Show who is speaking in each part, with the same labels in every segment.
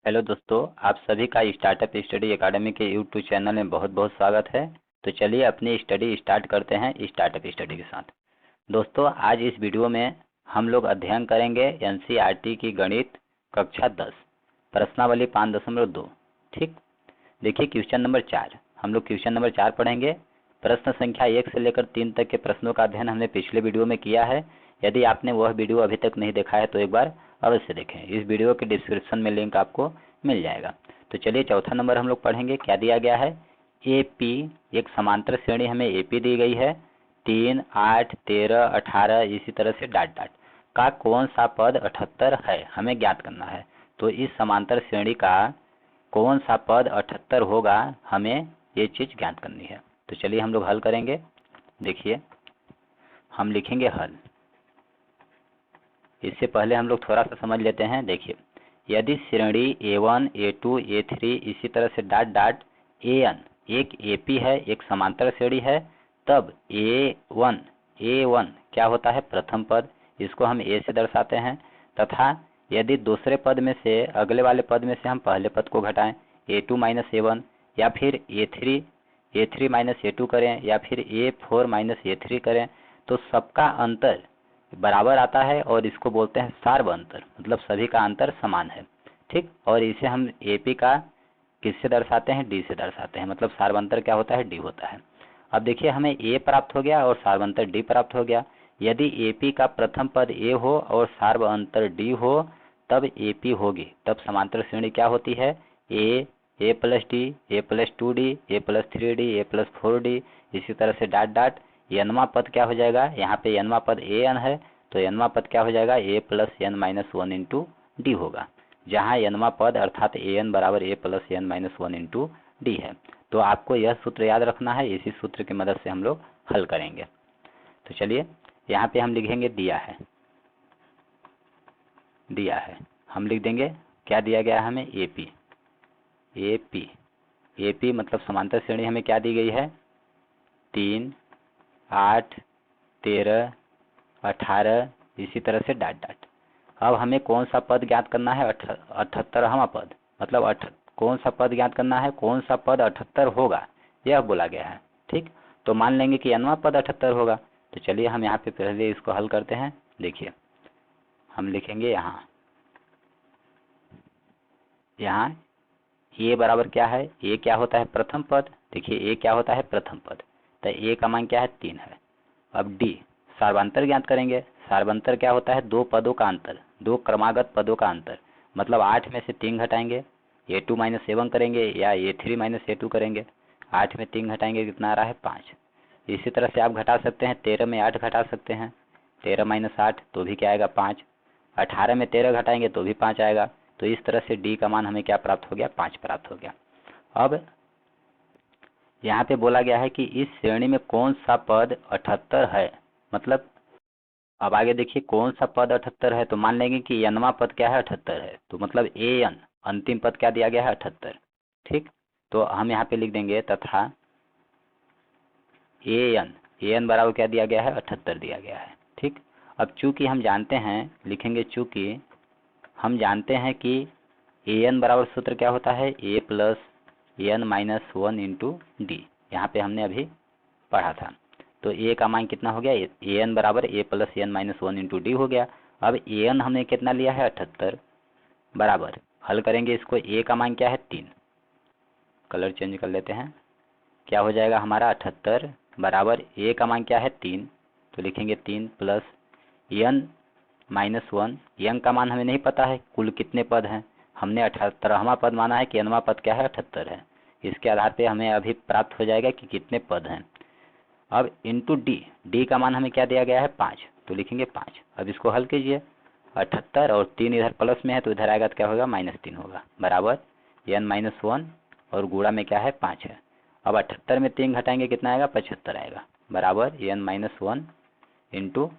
Speaker 1: Hello दोस्तों, आप सभी का स्टार्टअप स्टडी एकेडमी के यूट्यूब चैनल में बहुत बहुत स्वागत है। तो चलिए अपनी स्टडी स्टार्ट करते हैं स्टार्टअप स्टडी के साथ। दोस्तों, आज इस वीडियो में हम लोग अध्ययन करेंगे एनसीईआरटी की गणित कक्षा 10 प्रश्नावली 5.2। ठीक, देखिए क्वेश्चन नंबर 4। हम लोग क्वेश्चन नंबर 4 पढ़ेंगे। प्रश्न संख्या 1 से लेकर 3 तक के प्रश्नों का अध्ययन हमने पिछले वीडियो में किया है। यदि आपने वह वीडियो अभी तक नहीं देखा है तो एक बार अवश्य देखें। इस वीडियो के डिस्क्रिप्शन में लिंक आपको मिल जाएगा। तो चलिए चौथा नंबर हम लोग पढ़ेंगे। क्या दिया गया है? एपी, एक समांतर श्रेणी हमें एपी दी गई है। 3, 8, 13, 18 इसी तरह से डाट डाट का कौन सा पद 78 है, हमें ज्ञात करना है। तो इस समांतर श्रेणी का कौन सा पद 78 होगा, हमें ये चीज ज्ञात करनी है। तो चलिए हम लोग हल करेंगे। देखिए, हम लिखेंगे हल। इससे पहले हम लोग थोड़ा सा समझ लेते हैं। देखिए, यदि श्रेणी A1, A2, A3 इसी तरह से डाट डाट AN एक AP है, एक समांतर श्रेणी है, तब A1 क्या होता है? प्रथम पद। इसको हम A से दर्शाते हैं। तथा यदि दूसरे पद में से, अगले वाले पद में से हम पहले पद को घटाएं, A2 माइनस A1, या फिर A3 माइनस A2 करें, या फिर A4 माइनस A3 करें, तो सबका अंतर बराबर आता है और इसको बोलते हैं सार्व अंतर, मतलब सभी का अंतर समान है। ठीक, और इसे हम एपी का किससे दर्शाते हैं? डी से दर्शाते हैं, मतलब सार्व अंतर क्या होता है? डी होता है। अब देखिए, हमें ए प्राप्त हो गया और सार्व अंतर डी प्राप्त हो गया। यदि एपी का प्रथम पद ए हो और सार्व अंतर डी हो, तब एपी होगी। तब समांतर श्रेणी क्या होती है? A plus D, A plus 2D, A plus 3D, A plus 4D इसी तरह से डाट डाट। एनवा पद क्या हो जाएगा? यहाँ पे एनवा पद एन है, तो एनवा पद क्या हो जाएगा? A plus N minus 1 into D होगा, जहाँ एनवा पद अर्थात एन बराबर A plus N minus 1 into D है। तो आपको यह सूत्र याद रखना है। इसी सूत्र की मदद से हम लोग हल करेंगे। तो चलिए, यहाँ पे हम लिखेंगे दिया है। हम लिख देंगे क्या दिया गया है हमें? एपी मतलब समांतर श्रेणी हमें क्या दी गई है? 3, 8, 13, 18 इसी तरह से डाट डाट। अब हमें कौन सा पद ज्ञात करना है? 78वां पद, मतलब कौन सा पद ज्ञात करना है? कौन सा पद 78 होगा, यह बोला गया है। ठीक, तो मान लेंगे कि nवां पद 78 होगा। तो चलिए हम यहाँ पे पहले इसको हल करते हैं। देखिए, हम लिखेंगे यहाँ ए बराबर क्या है? ए क्या होता है? प्रथम पद। देखिए, ए क्या होता है? प्रथम पद। तो ए का मान क्या है? 3 है। अब डी, सार्वंतर ज्ञात करेंगे। सार्वंतर क्या होता है? दो पदों का अंतर, दो क्रमागत पदों का अंतर। मतलब 8 में से 3 घटाएंगे, A2 माइनस A1 करेंगे, या A3 माइनस A2 करेंगे। 8 में 3 घटाएंगे, कितना आ रहा है? 5। इसी तरह से आप घटा सकते हैं। 13 में 8 घटा सकते हैं, 13 माइनस 8 तो भी क्या आएगा? 5। 18 में 13 घटाएंगे तो भी 5 आएगा। तो इस तरह से डी का मान हमें क्या प्राप्त हो गया? 5 प्राप्त हो गया। अब यहाँ पे बोला गया है कि इस श्रेणी में कौन सा पद 78 है। मतलब अब आगे देखिए, कौन सा पद 78 है, तो मान लेंगे कि एनवा पद क्या है? 78 है। तो मतलब एन अंतिम पद क्या दिया गया है? 78। ठीक, तो हम यहाँ पे लिख देंगे तथा एन बराबर क्या दिया गया है? 78 दिया गया है। ठीक, अब चूंकि हम जानते हैं, लिखेंगे चूंकि हम जानते हैं कि एन बराबर सूत्र क्या होता है? A plus N minus 1 into D. यहाँ पे हमने अभी पढ़ा था। तो ए का मान कितना हो गया? एन बराबर A plus N minus 1 into D हो गया। अब एन हमने कितना लिया है? 78 बराबर। हल करेंगे इसको। ए का मान क्या है? 3। कलर चेंज कर लेते हैं। क्या हो जाएगा हमारा? 78 बराबर ए का मान क्या है? 3। तो लिखेंगे 3 प्लस एन माइनस 1। एन का मान हमें नहीं पता है कुल कितने पद हैं। हमने 78वां पद माना है कि एनवां पद क्या है? 78 है। इसके आधार पे हमें अभी प्राप्त हो जाएगा कि कितने पद हैं। अब इंटू डी का मान हमें क्या दिया गया है? 5। तो लिखेंगे 5। अब इसको हल कीजिए। 78 और 3 इधर प्लस में है तो इधर आएगा तो क्या होगा? -3 होगा, बराबर एन माइनस 1 और गुणा में क्या है? 5 है। अब 78 में 3 घटाएंगे, कितना आएगा? 75 आएगा, बराबर एन माइनस 1 इंटू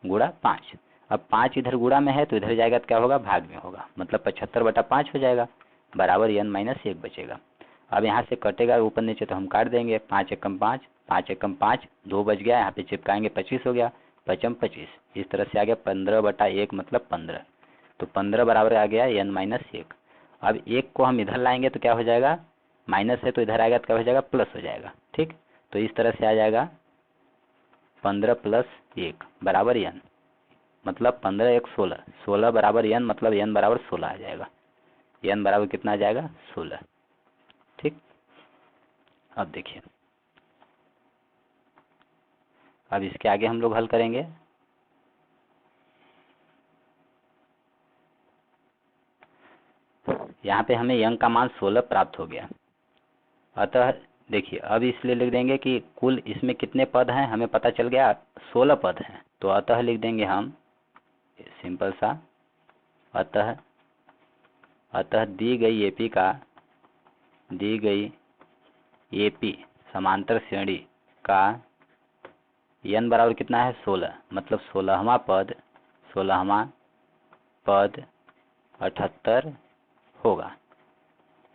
Speaker 1: गुणा 5। अब 5 इधर गुणा में है तो इधर जाएगा तो क्या होगा? भाग में होगा, मतलब 75/5 हो जाएगा, बराबर एन माइनस 1 बचेगा। अब यहाँ से कटेगा ऊपर नीचे तो हम काट देंगे। 5 एकम 5, 5 एकम 5, 2 बच गया। यहाँ पे चिपकाएंगे 25 हो गया, 5m 25। इस तरह से आ गया 15/1 मतलब 15। तो 15 बराबर आ गया n माइनस 1। अब एक को हम इधर लाएंगे तो क्या हो जाएगा, माइनस है तो इधर आएगा तो क्या हो जाएगा, प्लस हो जाएगा। ठीक, तो इस तरह से आ जाएगा 15 प्लस 1 बराबर n, मतलब 15 1 16, 16 बराबर n, मतलब n बराबर 16 आ जाएगा। n बराबर कितना आ जाएगा, 16। ठीक, अब देखिए, अब इसके आगे हम लोग हल करेंगे। यहाँ पे हमें यंग का मान 16 प्राप्त हो गया। अतः देखिए, अब इसलिए लिख देंगे कि कुल इसमें कितने पद हैं, हमें पता चल गया 16 पद हैं। तो अतः लिख देंगे हम सिंपल सा, अतः दी गई एपी समांतर श्रेणी का n बराबर कितना है, 16, मतलब 16वां पद 78 होगा।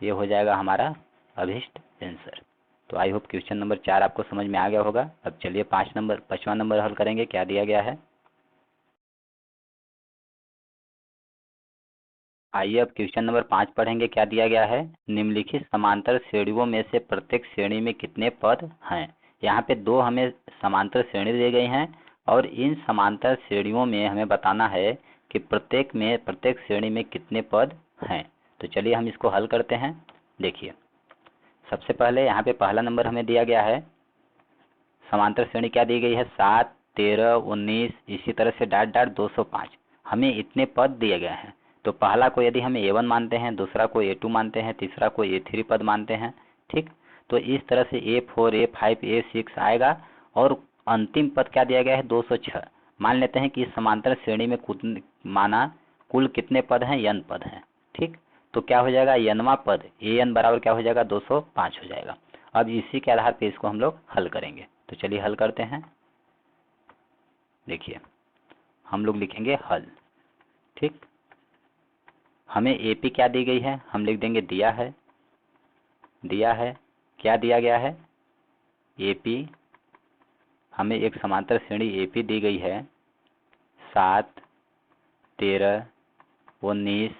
Speaker 1: ये हो जाएगा हमारा अभिष्ट आंसर। तो आई होप क्वेश्चन नंबर 4 आपको समझ में आ गया होगा। अब चलिए 5वां नंबर हल करेंगे। क्या दिया गया है, आइए अब क्वेश्चन नंबर 5 पढ़ेंगे। क्या दिया गया है, निम्नलिखित समांतर श्रेणियों में से प्रत्येक श्रेणी में कितने पद हैं। यहाँ पे 2 हमें समांतर श्रेणी दी गई हैं और इन समांतर श्रेणियों में हमें बताना है कि प्रत्येक श्रेणी में कितने पद हैं। तो चलिए हम इसको हल करते हैं। देखिए, सबसे पहले यहाँ पे पहला नंबर हमें दिया गया है, समांतर श्रेणी क्या दी गई है, 7, 13, 19, इसी तरह से डाट डाट 205। हमें इतने पद दिए गए हैं। तो पहला को यदि हम A1 मानते हैं, दूसरा को A2 मानते हैं, तीसरा को A3 पद मानते हैं। ठीक, तो इस तरह से A4, A5, A6 आएगा और अंतिम पद क्या दिया गया है, 206। मान लेते हैं कि इस समांतर श्रेणी में कुल कितने पद हैं, n पद हैं। ठीक, तो क्या हो जाएगा, nवां पद an बराबर क्या हो जाएगा, 205 हो जाएगा। अब इसी के आधार पे इसको हम लोग हल करेंगे। तो चलिए हल करते हैं। देखिए, हम लोग लिखेंगे हल। ठीक, हमें एपी क्या दी गई है, हम लिख देंगे दिया है क्या दिया गया है, एपी, हमें एक समांतर श्रेणी एपी दी गई है 7, 13, 19,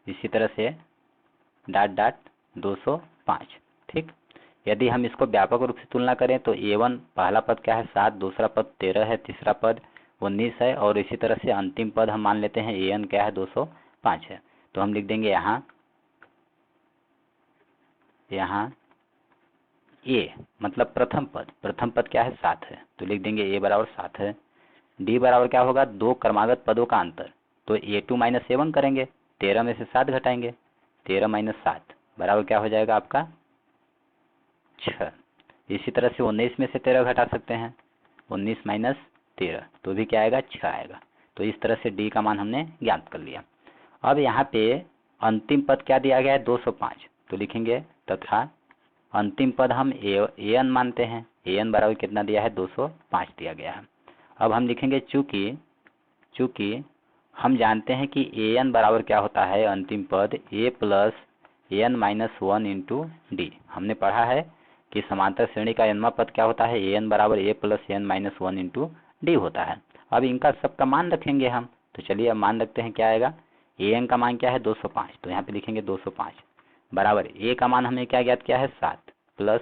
Speaker 1: इसी तरह से डाट डाट 205। ठीक, यदि हम इसको व्यापक रूप से तुलना करें तो A1 पहला पद क्या है, 7, दूसरा पद 13 है, तीसरा पद 19 है और इसी तरह से अंतिम पद हम मान लेते हैं AN क्या है, 205 है। तो हम लिख देंगे यहाँ A मतलब प्रथम पद क्या है, 7 है, तो लिख देंगे A बराबर 7 है। D बराबर क्या होगा, 2 क्रमागत पदों का अंतर, तो A2 माइनस A1 करेंगे, 13 में से 7 घटाएंगे, 13 माइनस 7 बराबर क्या हो जाएगा आपका 6। इसी तरह से 19 में से 13 घटा सकते हैं, 19 माइनस 13 तो भी क्या आएगा, 6 आएगा। तो इस तरह से डी का मान हमने ज्ञात कर लिया। अब यहाँ पे अंतिम पद क्या दिया गया है, 205, तो लिखेंगे तथा अंतिम पद हम an मानते हैं, an बराबर कितना दिया है, 205 दिया गया है। अब हम लिखेंगे चूंकि हम जानते हैं कि an बराबर क्या होता है, अंतिम पद a plus n minus 1 into D. हमने पढ़ा है कि समांतर श्रेणी का nवां पद क्या होता है, an बराबर a plus n minus 1 into D होता है। अब इनका सबका मान रखेंगे हम। तो चलिए अब मान रखते हैं, क्या आएगा, an का मान क्या है, 205, तो यहाँ पे लिखेंगे 205 बराबर a का मान हमें क्या ज्ञात किया है, 7 plus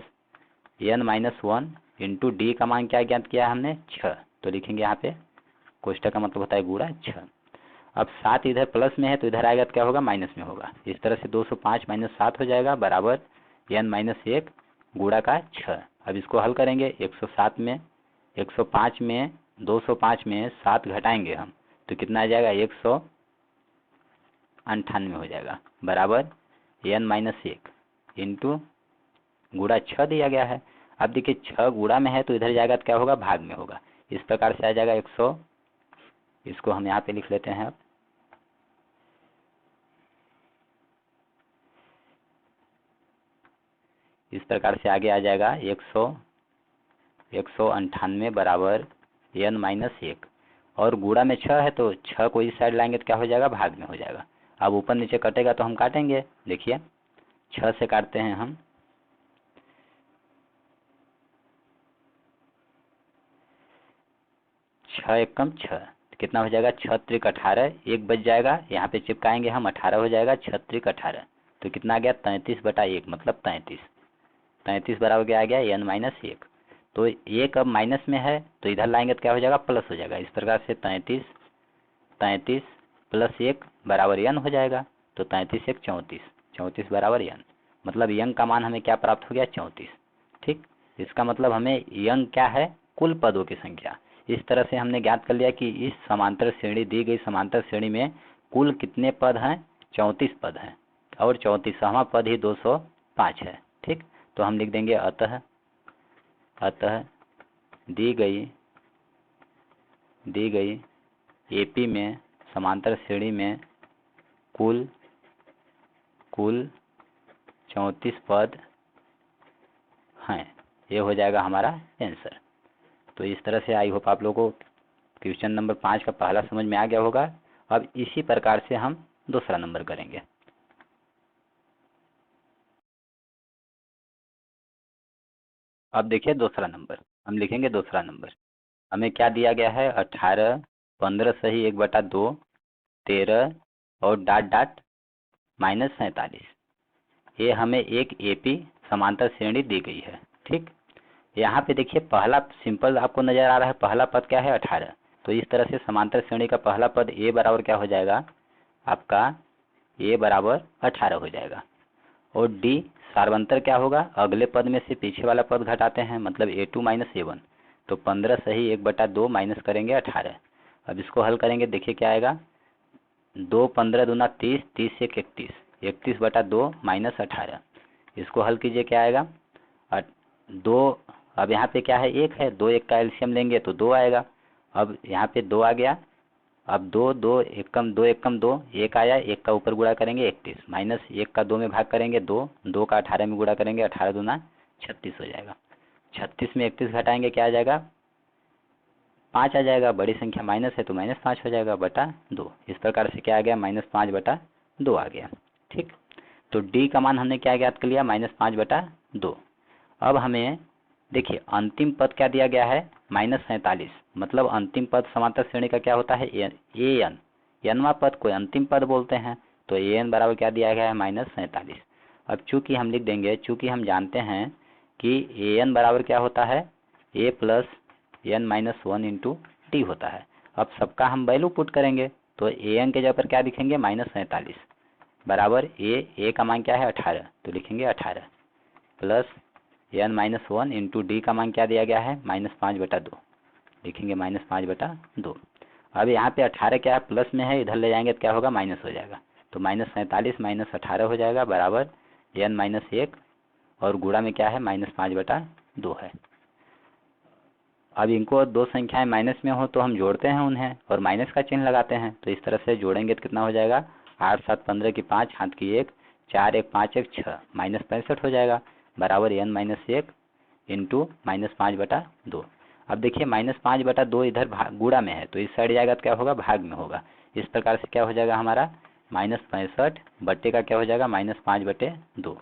Speaker 1: n minus 1 into D का मान क्या ज्ञात किया है हमने, 6, तो लिखेंगे यहाँ पे कोष्ठक का मतलब होता है गुणा 6। अब 7 इधर प्लस में है तो इधर आएगा तो क्या होगा, माइनस में होगा। इस तरह से 205 माइनस 7 हो जाएगा बराबर n माइनस 1 गुणा का 6। अब इसको हल करेंगे, 105 में 205 में 7 घटाएंगे हम तो कितना आ जाएगा, 198 हो जाएगा बराबर n माइनस 1 इंटू गुणा 6 दिया गया है। अब देखिए 6 गुणा में है तो इधर जाएगा तो क्या होगा, भाग में होगा। इस प्रकार से आ जाएगा 100, इसको हम यहाँ पे लिख लेते हैं। अब इस प्रकार से आगे आ जाएगा 198 बराबर n माइनस 1 और गुणा में 6 है तो 6 को इस साइड लाएंगे तो क्या हो जाएगा, भाग में हो जाएगा। अब ऊपर नीचे कटेगा तो हम काटेंगे। देखिए 6 से काटते हैं हम, 6 एकम 6, कितना हो जाएगा, 6 त्रिक 18, एक बच जाएगा, यहाँ पे चिपकाएंगे हम, 18 हो जाएगा, 6 त्रिक 18, तो कितना आ गया 33/1, मतलब 33। 33 बराबर क्या आ गया, n-1। तो एक अब माइनस में है तो इधर लाएंगे तो क्या हो जाएगा, प्लस हो जाएगा। इस प्रकार से 33 प्लस 1 बराबर n हो जाएगा। तो 33 1 34, 34 बराबर n, मतलब यंग का मान हमें क्या प्राप्त हो गया, 34। ठीक, इसका मतलब हमें यंग क्या है, कुल पदों की संख्या। इस तरह से हमने ज्ञात कर लिया कि इस समांतर श्रेणी, दी गई समांतर श्रेणी में कुल कितने पद हैं, 34 पद हैं, और 34वां पद ही 205 है। ठीक, तो हम लिख देंगे अतः दी गई एपी में समांतर श्रेणी में कुल 34 पद हैं। ये हो जाएगा हमारा आंसर। तो इस तरह से आई होप आप लोगों को क्वेश्चन नंबर 5 का पहला समझ में आ गया होगा। अब इसी प्रकार से हम दूसरा नंबर करेंगे। अब देखिए दूसरा नंबर, हम लिखेंगे दूसरा नंबर। हमें क्या दिया गया है, 18, 15 सही 1/2, 13 और डाट डाट -47। ये हमें एक एपी समांतर श्रेणी दी गई है। ठीक, यहाँ पे देखिए पहला सिंपल आपको नजर आ रहा है, पहला पद क्या है, 18। तो इस तरह से समांतर श्रेणी का पहला पद ए बराबर क्या हो जाएगा आपका, ए बराबर 18 हो जाएगा। और डी सार्वंतर क्या होगा, अगले पद में से पीछे वाला पद घटाते हैं, मतलब A2 - A1। तो 15 सही 1/2 माइनस करेंगे 18। अब इसको हल करेंगे, देखिए क्या आएगा, 2 15 दूना 30, 30 से 31, 31/2 माइनस 18। इसको हल कीजिए, क्या आएगा, 2, अब यहाँ पे क्या है, 1 है, 2 1 का एलसीएम लेंगे तो 2 आएगा। अब यहाँ पे 2 आ गया, अब 2 2 एकम 2 एकम 2, 1 आया, 1 का ऊपर गुणा करेंगे 31, माइनस 1 का 2 में भाग करेंगे 2, 2 का 18 में गुणा करेंगे, 18 दूना 36 हो जाएगा। 36 में 31 घटाएंगे क्या आ जाएगा, 5 आ जाएगा, बड़ी संख्या माइनस है तो -5 हो जाएगा बटा 2। इस प्रकार से क्या आ गया, -5/2 आ गया। ठीक, तो डी का मान हमने क्या ज्ञात कर लिया, -5/2। अब हमें देखिए अंतिम पद क्या दिया गया है, -47, मतलब अंतिम पद समांतर श्रेणी का क्या होता है, ए एन, एनवा पद को अंतिम पद बोलते हैं। तो ए एन बराबर क्या दिया गया है, -47। अब चूंकि हम लिख देंगे, चूंकि हम जानते हैं कि ए एन बराबर क्या होता है, A plus n-1 into D होता है। अब सबका हम वैल्यू पुट करेंगे, तो ए एन के जगह पर क्या लिखेंगे, -47 बराबर ए का मान क्या है 18, तो लिखेंगे 18 प्लस n-1 इंटू डी का मान क्या दिया गया है, -5/2, लिखेंगे -5/2। अब यहाँ पे 18 क्या है, प्लस में है, इधर ले जाएंगे तो क्या होगा, माइनस हो जाएगा। तो -47 - 18 हो जाएगा बराबर n-1, और गुणा में क्या है, -5/2 है। अब इनको दो संख्याएं माइनस में हो तो हम जोड़ते हैं उन्हें और माइनस का चिन्ह लगाते हैं। तो इस तरह से जोड़ेंगे तो कितना हो जाएगा, 8 7 15 की 5, हाथ की 1, 4 1 5 1 6, -65 हो जाएगा बराबर n-1 इंटू -5/2। अब देखिए -5/2 इधर गुणा में है, तो इस साइड जाएगा तो क्या होगा, भाग में होगा। इस प्रकार से क्या हो जाएगा हमारा, -65 बट्टे का क्या हो जाएगा, -5/2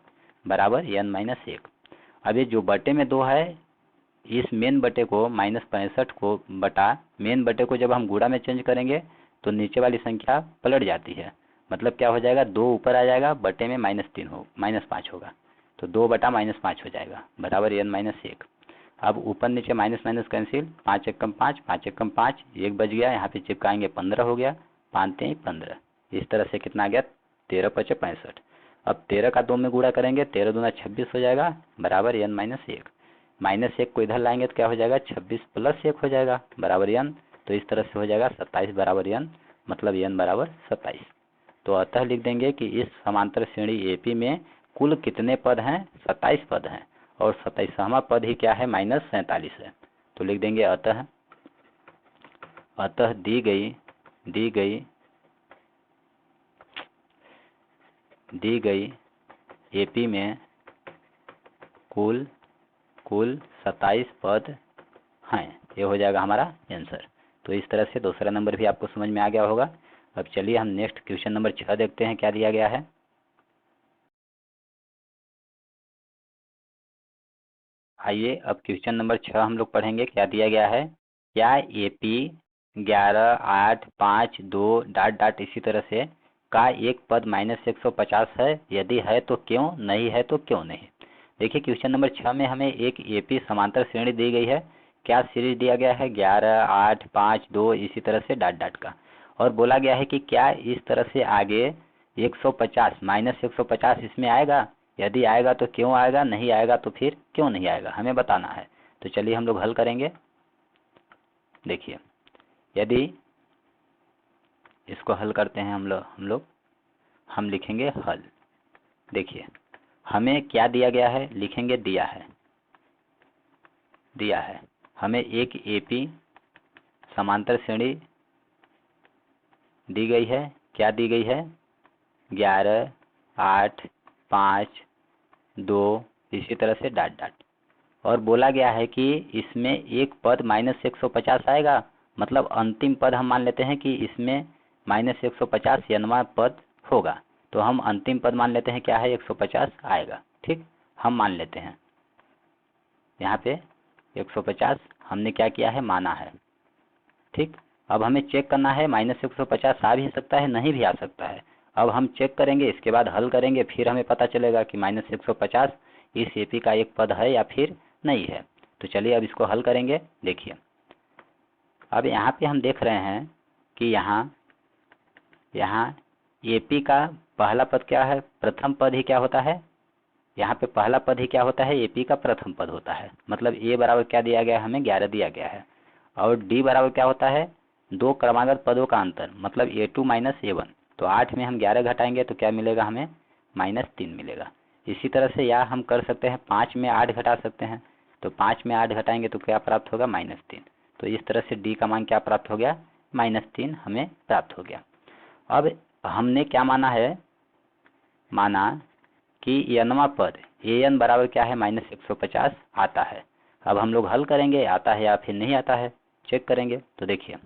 Speaker 1: बराबर n-1। अब ये जो बटे में 2 है, इस मेन बटे को -65 को बटा मेन बटे को जब हम गुणा में चेंज करेंगे तो नीचे वाली संख्या पलट जाती है। मतलब क्या हो जाएगा, 2 ऊपर आ जाएगा, बटे में -3 हो -5 होगा, तो 2 बटा -5 हो जाएगा बराबर n-1। अब ऊपर नीचे माइनस माइनस कैंसिल, 5 एकम 5, 5 एकम 5, 1 बच गया, यहाँ पे चिपकाएंगे 15 हो गया, 5 3 15। इस तरह से कितना आ गया, 13 5 65। अब 13 का 2 में गुणा करेंगे, 13 दूना 26 हो जाएगा बराबर n-1। -1 को इधर लाएंगे तो क्या हो जाएगा, 26 + 1 हो जाएगा बराबर n। तो इस तरह से हो जाएगा 27 बराबर n, मतलब n बराबर 27। तो अतः लिख देंगे कि इस समांतर श्रेणी एपी में कुल कितने पद हैं, 27 पद हैं, और 27वां पद ही क्या है, -47 है। तो लिख देंगे अतः दी गई एपी में कुल 27 पद हैं। ये हो जाएगा हमारा आंसर। तो इस तरह से दूसरा नंबर भी आपको समझ में आ गया होगा। अब चलिए हम नेक्स्ट क्वेश्चन नंबर 6 देखते हैं क्या दिया गया है। आइए अब क्वेश्चन नंबर 6 हम लोग पढ़ेंगे, क्या दिया गया है। क्या एपी 11, 8, 5, 2 डॉट डॉट इसी तरह से का एक पद -150 है, यदि है तो क्यों, नहीं है तो क्यों नहीं। देखिए क्वेश्चन नंबर 6 में हमें एक एपी समांतर श्रेणी दी गई है। क्या सीरीज दिया गया है 11, 8, 5, 2 इसी तरह से डॉट डॉट का, और बोला गया है कि क्या इस तरह से आगे 150 -150 इसमें आएगा, यदि आएगा तो क्यों आएगा, नहीं आएगा तो फिर क्यों नहीं आएगा, हमें बताना है। तो चलिए हम लोग हल करेंगे। देखिए यदि इसको हल करते हैं हम लिखेंगे हल। देखिए हमें क्या दिया गया है, लिखेंगे दिया है हमें एक एपी समांतर श्रेणी दी गई है। क्या दी गई है 11, 8, 5, 2 इसी तरह से डॉट डॉट, और बोला गया है कि इसमें एक पद -150 आएगा, मतलब अंतिम पद हम मान लेते हैं कि इसमें -150 यनवा पद होगा, तो हम अंतिम पद मान लेते हैं क्या है 150 आएगा। ठीक, हम मान लेते हैं यहाँ पे 150 हमने क्या किया है, माना है। ठीक, अब हमें चेक करना है -150 आ भी सकता है, नहीं भी आ सकता है। अब हम चेक करेंगे, इसके बाद हल करेंगे, फिर हमें पता चलेगा कि -150 इस एपी का एक पद है या फिर नहीं है। तो चलिए अब इसको हल करेंगे। देखिए अब यहाँ पे हम देख रहे हैं कि यहाँ एपी का पहला पद क्या है, प्रथम पद ही क्या होता है, यहाँ पे पहला पद ही क्या होता है, एपी का प्रथम पद होता है। मतलब ए बराबर क्या दिया गया है, हमें 11 दिया गया है, और डी बराबर क्या होता है, दो क्रमागत पदों का अंतर, मतलब A2 - A1। तो 8 में हम 11 घटाएंगे तो क्या मिलेगा, हमें -3 मिलेगा। इसी तरह से या हम कर सकते हैं 5 में 8 घटा सकते हैं, तो 5 में 8 घटाएंगे तो क्या प्राप्त होगा, -3। तो इस तरह से डी का मान क्या प्राप्त हो गया, -3 हमें प्राप्त हो गया। अब हमने क्या माना है, माना कि यनवा पद an बराबर क्या है, -150 आता है। अब हम लोग हल करेंगे, आता है या फिर नहीं आता है, चेक करेंगे। तो देखिए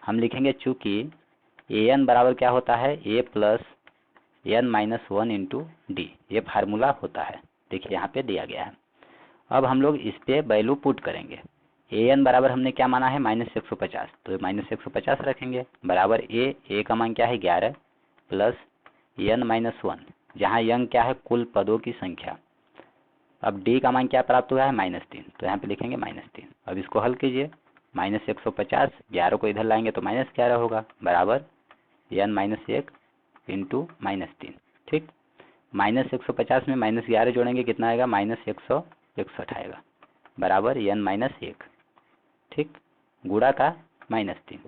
Speaker 1: हम लिखेंगे चूंकि an बराबर क्या होता है, a plus n-1 into D, ये फार्मूला होता है। देखिए यहाँ पे दिया गया है। अब हम लोग इस पे वैल्यू पुट करेंगे। an बराबर हमने क्या माना है, -150, तो -150 रखेंगे, बराबर a का मान क्या है 11 प्लस n-1, जहाँ यंग क्या है, कुल पदों की संख्या। अब डी का मान क्या प्राप्त हुआ है, -3, तो यहाँ पे लिखेंगे -3। अब इसको हल कीजिए, -150 11 को इधर लाएंगे तो -11 होगा, बराबर n-1 इंटू -3। ठीक, -150 में -11 जोड़ेंगे कितना आएगा, -161 आएगा, बराबर n-1। ठीक, गुणा का -3।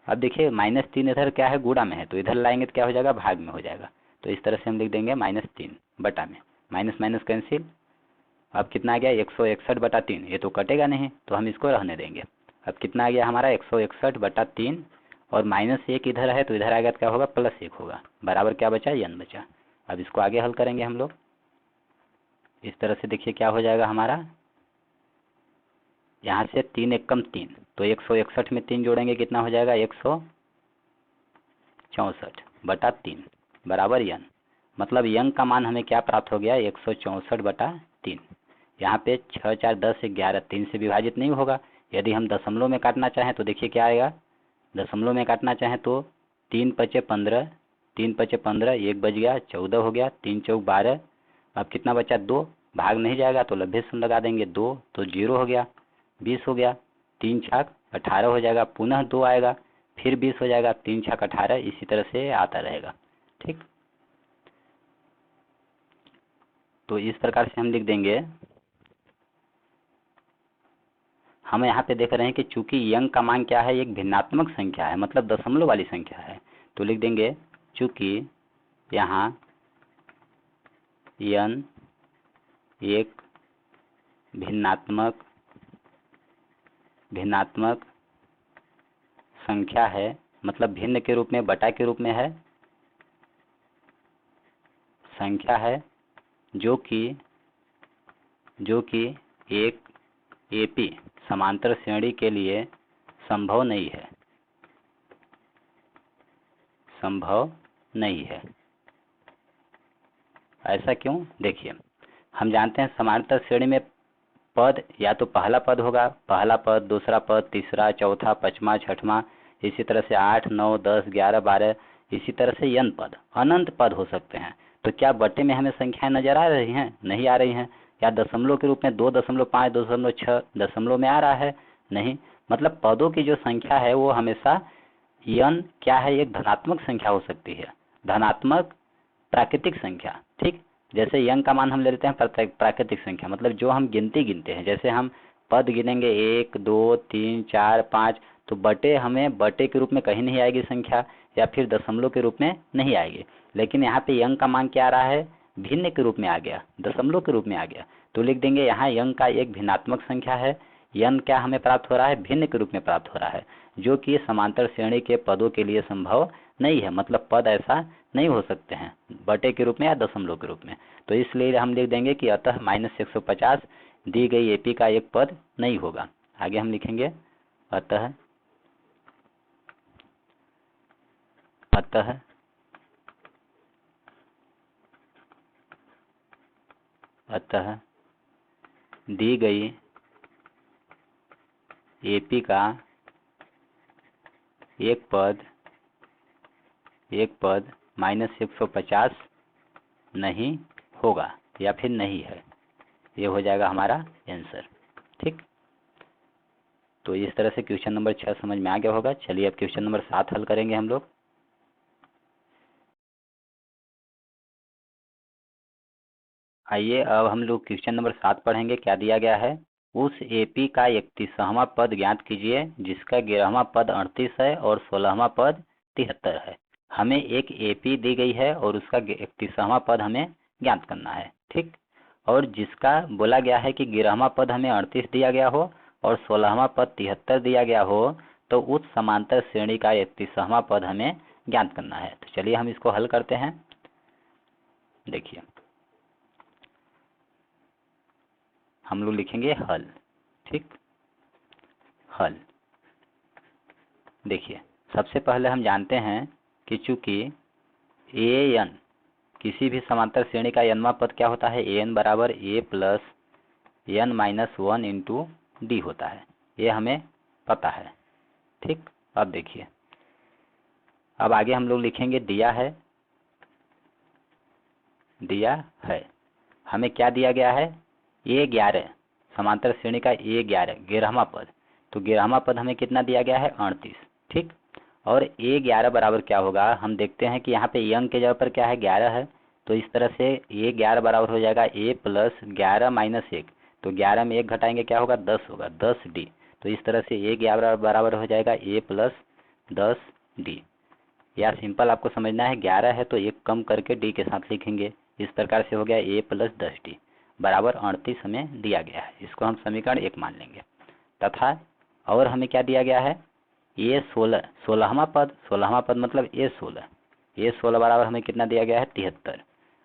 Speaker 1: अब देखिए -3 इधर क्या है, गुणा में है, तो इधर लाएंगे तो क्या हो जाएगा, भाग में हो जाएगा। तो इस तरह से हम लिख देंगे -3 बटा में, माइनस माइनस कैंसिल। अब कितना आ गया, 161/3, ये तो कटेगा नहीं, तो हम इसको रहने देंगे। अब कितना आ गया हमारा 161/3, और -1 इधर है तो इधर आएगा तो क्या होगा, +1 होगा, बराबर क्या बचा, n बचा। अब इसको आगे हल करेंगे हम लोग इस तरह से। देखिए क्या हो जाएगा हमारा, यहाँ से 3 एकम 3, तो 161 में 3 जोड़ेंगे कितना हो जाएगा, 164/3 बराबर n। मतलब n का मान हमें क्या प्राप्त हो गया, 164/3। यहाँ पे 6 4 10 11 3 से विभाजित नहीं होगा। यदि हम दशमलव में काटना चाहें तो देखिए क्या आएगा, दशमलव में काटना चाहें तो 3 × 5 = 15, 3 × 5 = 15, 1 बच गया, 14 हो गया, 3 × 4 = 12। अब कितना बचा, 2, भाग नहीं जाएगा तो लब्धे शून्य लगा देंगे, 2 तो 0 हो गया, 20 हो गया, 3 × 6 = 18 हो जाएगा, पुनः 2 आएगा, फिर 20 हो जाएगा, 3 × 6 = 18, इसी तरह से आता रहेगा। ठीक, तो इस प्रकार से हम लिख देंगे। हम यहाँ पे देख रहे हैं कि चूंकि यंग का मान क्या है, एक भिन्नात्मक संख्या है, मतलब दशमलव वाली संख्या है, तो लिख देंगे चूंकि यहाँ n एक भिन्नात्मक संख्या है, मतलब भिन्न के रूप में, बटा के रूप में है, संख्या है जो कि एक एपी समांतर श्रेणी के लिए संभव नहीं है। ऐसा क्यों, देखिए हम जानते हैं समांतर श्रेणी में पद या तो पहला पद होगा, पहला पद, दूसरा पद, तीसरा, चौथा, पांचवा, छठवां, इसी तरह से 8, 9, 10, 11, 12, इसी तरह से n पद, अनंत पद हो सकते हैं। तो क्या बटे में हमें संख्याएं नजर आ रही हैं? नहीं आ रही हैं। या दशमलव के रूप में 2.5, 2.6 दशमलव में आ रहा है? नहीं। मतलब पदों की जो संख्या है वो हमेशा n क्या है, एक धनात्मक संख्या हो सकती है, धनात्मक प्राकृतिक संख्या। ठीक, जैसे n का मान हम ले लेते हैं प्राकृतिक संख्या, मतलब जो हम गिनते हैं। जैसे हम पद गिनेंगे 1, 2, 3, 4, 5, तो बटे हमें बटे के रूप में कहीं नहीं आएगी संख्या, या फिर दशमलव के रूप में नहीं आएगी। लेकिन यहाँ पे n का मान क्या आ रहा है? भिन्न के रूप में आ गया, दशमलव के रूप में आ गया। तो लिख देंगे यहाँ n का एक भिन्नात्मक संख्या है। n क्या हमें प्राप्त हो रहा है? भिन्न के रूप में प्राप्त हो रहा है, जो कि समांतर श्रेणी के पदों के लिए संभव नहीं है। मतलब पद ऐसा नहीं हो सकते हैं बटे के रूप में या दशमलव के रूप में। तो इसलिए हम लिख देंगे कि अतः -150 दी गई एपी का एक पद नहीं होगा। आगे हम लिखेंगे अतः दी गई एपी का एक पद -150 नहीं होगा या फिर नहीं है। ये हो जाएगा हमारा आंसर। ठीक, तो इस तरह से क्वेश्चन नंबर 6 समझ में आ गया होगा। चलिए अब क्वेश्चन नंबर 7 हल करेंगे हम लोग। आइए अब हम लोग क्वेश्चन नंबर 7 पढ़ेंगे। क्या दिया गया है? उस एपी का 31वां पद ज्ञात कीजिए जिसका 11वां पद 38 है और 16वां पद 73 है। हमें एक एपी दी गई है और उसका 31वां पद हमें ज्ञात करना है। ठीक, और जिसका बोला गया है कि 11वां पद हमें 38 दिया गया हो और 16वां पद 73 दिया गया हो, तो उस समांतर श्रेणी का 31वां पद हमें ज्ञात करना है। तो चलिए हम इसको हल करते हैं। देखिए हम लोग लिखेंगे हल। ठीक, हल। देखिए सबसे पहले हम जानते हैं कि चूंकि ए एन किसी भी समांतर श्रेणी का nवां पद क्या होता है? ए एन बराबर A plus N minus 1 into D होता है। ये हमें पता है। ठीक, अब देखिए अब आगे हम लोग लिखेंगे दिया है हमें क्या दिया गया है? A11 समांतर श्रेणी का A11 11वां पद। तो 11वां पद हमें कितना दिया गया है? 38। ठीक, और A11 बराबर क्या होगा? हम देखते हैं कि यहाँ पे n के जगह पर क्या है? 11 है। तो इस तरह से A11 बराबर हो जाएगा A प्लस 11 माइनस 1। तो 11 में 1 घटाएंगे क्या होगा? 10 होगा, 10D। तो इस तरह से A11 बराबर हो जाएगा A प्लस 10D। या सिंपल आपको समझना है 11 है तो 1 कम करके D के साथ लिखेंगे। इस प्रकार से हो गया A प्लस 10D बराबर 38 हमें दिया गया है। इसको हम समीकरण 1 मान लेंगे। तथा और हमें क्या दिया गया है? A16 16वां पद मतलब A16 बराबर हमें कितना दिया गया है? 73।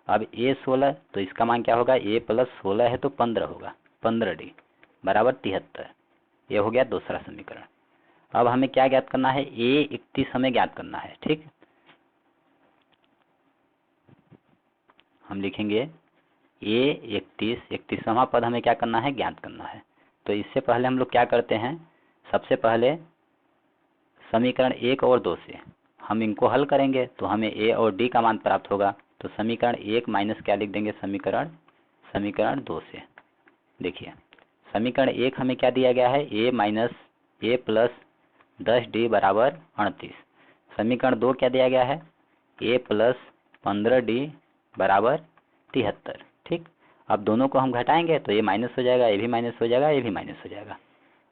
Speaker 1: अब A16 तो इसका मान क्या होगा? A प्लस 16 है तो 15 होगा, 15D बराबर 73। ये हो गया दूसरा समीकरण। अब हमें क्या ज्ञात करना है? A31 हमें ज्ञात करना है। ठीक, हम लिखेंगे A31 31वां पद हमें क्या करना है? ज्ञात करना है। तो इससे पहले हम लोग क्या करते हैं? सबसे पहले समीकरण 1 और 2 से हम इनको हल करेंगे तो हमें A और D का मान प्राप्त होगा। तो समीकरण 1 माइनस क्या लिख देंगे? समीकरण 2 से। देखिए समीकरण 1 हमें क्या दिया गया है? A minus A plus 10D बराबर 38। समीकरण 2 क्या दिया गया है? A प्लस 15D बराबर 73। ठीक, अब दोनों को हम घटाएंगे तो ये माइनस हो जाएगा, ये भी माइनस हो जाएगा, ये भी माइनस हो जाएगा।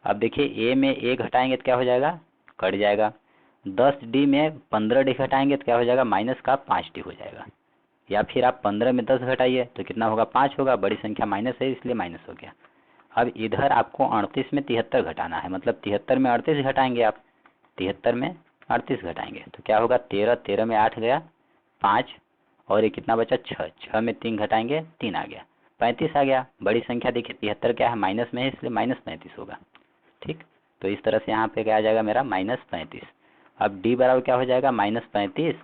Speaker 1: अब देखिए A में A घटाएंगे तो क्या हो जाएगा? कट जाएगा। 10D में 15D घटाएंगे तो क्या हो जाएगा? माइनस का 5D हो जाएगा। या फिर आप 15 में 10 घटाइए तो कितना होगा? 5 होगा। बड़ी संख्या माइनस है इसलिए माइनस हो गया। अब इधर आपको 38 में 73 घटाना है, मतलब 73 में 38 घटाएंगे आप, 73 में 38 घटाएंगे तो क्या होगा? 13 में 8 गया 5 और ये कितना बचा? 6 में 3 घटाएंगे 3 आ गया, 35 आ गया। बड़ी संख्या देखिए 73 क्या है? माइनस में है इसलिए -35 होगा। ठीक, तो इस तरह से यहाँ पे क्या आ जाएगा मेरा? -35। अब D बराबर क्या हो जाएगा? -35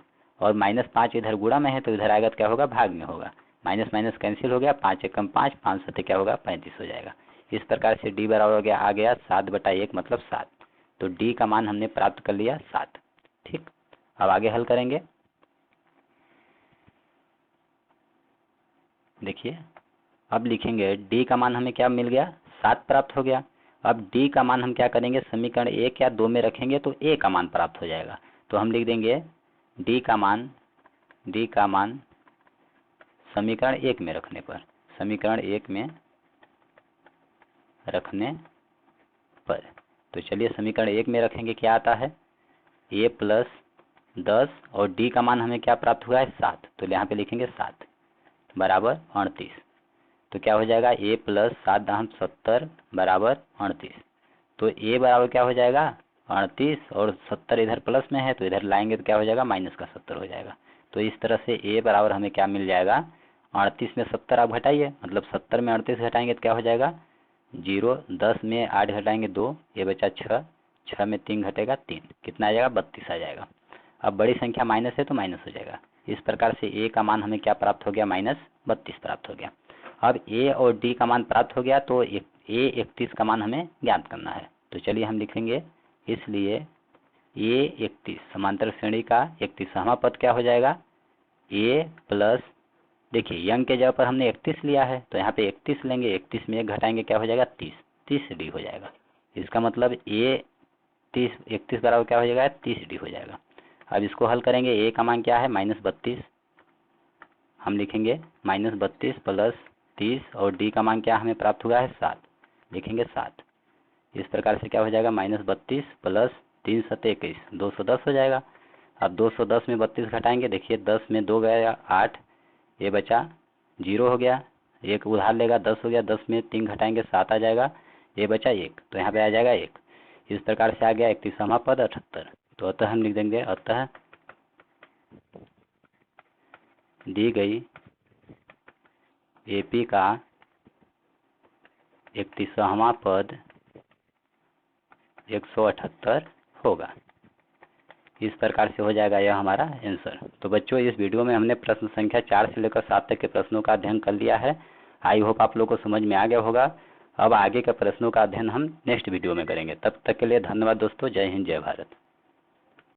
Speaker 1: और -5 इधर गुणा में है तो इधर आएगा तो क्या होगा? भाग में होगा। माइनस माइनस कैंसिल हो गया, 5 एकम 5, 5 सत्ते क्या होगा? 35 हो जाएगा। इस प्रकार से D बराबर हो गया आ गया 7/1 मतलब 7। तो डी का मान हमने प्राप्त कर लिया 7। ठीक, अब आगे हल करेंगे। देखिए अब लिखेंगे डी का मान हमें क्या मिल गया, 7 प्राप्त हो गया। अब डी का मान हम क्या करेंगे, समीकरण 1 या 2 में रखेंगे तो ए का मान प्राप्त हो जाएगा। तो हम लिख देंगे डी का मान समीकरण 1 में रखने पर, समीकरण 1 में रखने पर, तो चलिए समीकरण 1 में रखेंगे, क्या आता है a प्लस 10 और d का मान हमें क्या प्राप्त हुआ है 7, तो यहाँ पे लिखेंगे 7 बराबर 38। तो क्या हो जाएगा a प्लस 7×70 बराबर 38। तो a बराबर क्या हो जाएगा 38 और 70 इधर प्लस में है तो इधर लाएंगे तो क्या हो जाएगा माइनस का 70 हो जाएगा। तो इस तरह से a बराबर हमें क्या मिल जाएगा 38 में 70 आप घटाइए, मतलब 70 में 38 घटाएंगे तो क्या हो जाएगा 0, 10 में 8 घटाएंगे 2, ये बचा 6, 6 में 3 घटेगा 3, कितना आ जाएगा 32 आ जाएगा। अब बड़ी संख्या माइनस है तो माइनस हो जाएगा। इस प्रकार से a का मान हमें क्या प्राप्त हो गया -32 प्राप्त हो गया। अब a और d का मान प्राप्त हो गया तो a 31 का मान हमें ज्ञात करना है। तो चलिए हम लिखेंगे, इसलिए a 31 समांतर श्रेणी का 31वां पद क्या हो जाएगा a प्लस, देखिए यंग के जगह पर हमने 31 लिया है तो यहाँ पे 31 लेंगे, 31 में 1 घटाएंगे क्या हो जाएगा 30, 30 डी हो जाएगा। इसका मतलब a 31 बराबर क्या हो जाएगा 30 डी हो जाएगा। अब इसको हल करेंगे, a का मान क्या है -32, हम लिखेंगे -32 प्लस 30 और d का मान क्या हमें प्राप्त हुआ है 7, लिखेंगे 7। इस प्रकार से क्या हो जाएगा -32 प्लस 3 7 21, 210 हो जाएगा। अब 210 में 32 घटाएंगे, देखिए 10 में 2 गया 8, ये बचा 0 हो गया, एक उधार लेगा 10 हो गया, 10 में 3 घटाएंगे 7 आ जाएगा, ये बचा 1, तो यहाँ पे आ जाएगा 1। इस प्रकार से आ गया 31वां पद 78। तो अतः हम लिख देंगे, अतः दी गई एपी का 31वां पद 178 होगा। इस प्रकार से हो जाएगा यह हमारा आंसर। तो बच्चों इस वीडियो में हमने प्रश्न संख्या 4 से लेकर 7 तक के प्रश्नों का अध्ययन कर लिया है। आई होप आप लोगों को समझ में आ गया होगा। अब आगे के प्रश्नों का अध्ययन हम नेक्स्ट वीडियो में करेंगे। तब तक के लिए धन्यवाद दोस्तों। जय हिंद, जय भारत।